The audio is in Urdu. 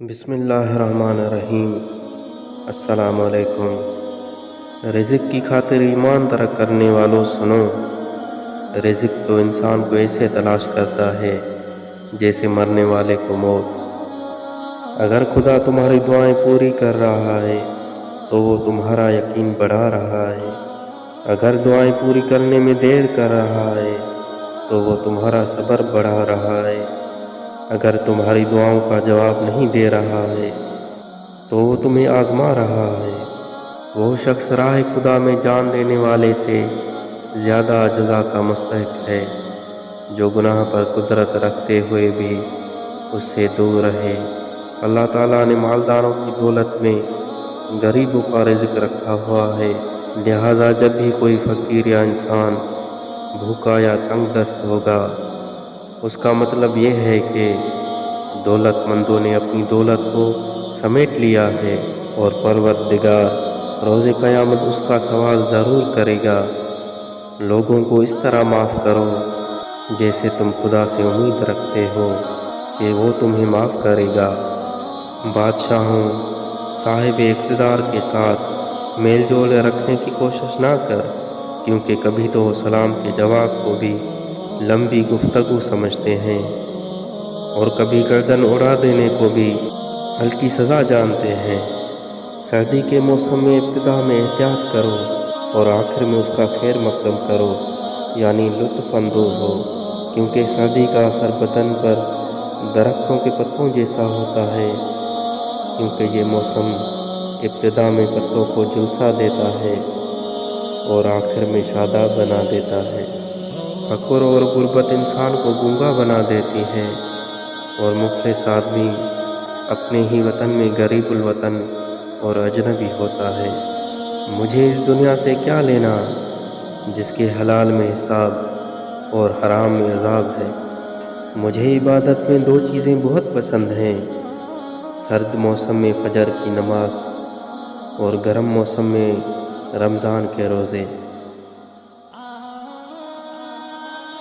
بسم اللہ الرحمن الرحیم۔ السلام علیکم۔ رزق کی خاطر ایمان ترک کرنے والوں سنو، رزق تو انسان کو ایسے تلاش کرتا ہے جیسے مرنے والے کو موت۔ اگر خدا تمہاری دعائیں پوری کر رہا ہے تو وہ تمہارا یقین بڑھا رہا ہے، اگر دعائیں پوری کرنے میں دیر کر رہا ہے تو وہ تمہارا صبر بڑھا رہا ہے، اگر تمہاری دعاؤں کا جواب نہیں دے رہا ہے تو وہ تمہیں آزما رہا ہے۔ وہ شخص راہ خدا میں جان دینے والے سے زیادہ جزا کا مستحق ہے جو گناہ پر قدرت رکھتے ہوئے بھی اس سے دور رہے۔ اللہ تعالیٰ نے مالداروں کی دولت میں غریبوں کا رزق رکھا ہوا ہے، لہذا جب بھی کوئی فقیر یا انسان بھوکا یا تنگ دست ہوگا، اس کا مطلب یہ ہے کہ دولت مندوں نے اپنی دولت کو سمیٹ لیا ہے اور پروردگار روز قیامت اس کا سوال ضرور کرے گا۔ لوگوں کو اس طرح معاف کرو جیسے تم خدا سے امید رکھتے ہو کہ وہ تمہیں معاف کرے گا۔ بادشاہوں، صاحب اقتدار کے ساتھ میل جول رکھنے کی کوشش نہ کر، کیونکہ کبھی تو وہ سلام کے جواب کو بھی لمبی گفتگو سمجھتے ہیں اور کبھی گردن اڑا دینے کو بھی ہلکی سزا جانتے ہیں۔ سردی کے موسم میں ابتدا میں احتیاط کرو اور آخر میں اس کا خیر مقدم کرو، یعنی لطف اندوز ہو، کیونکہ سردی کا اثر بدن پر درختوں کے پتوں جیسا ہوتا ہے، کیونکہ یہ موسم ابتدا میں پتوں کو جھلسا دیتا ہے اور آخر میں شاداب بنا دیتا ہے۔ فقر اور غربت انسان کو گونگا بنا دیتی ہے اور مفلس آدمی اپنے ہی وطن میں غریب الوطن اور اجنبی ہوتا ہے۔ مجھے اس دنیا سے کیا لینا جس کے حلال میں حساب اور حرام میں عذاب ہے۔ مجھے عبادت میں دو چیزیں بہت پسند ہیں، سرد موسم میں فجر کی نماز اور گرم موسم میں رمضان کے روزے۔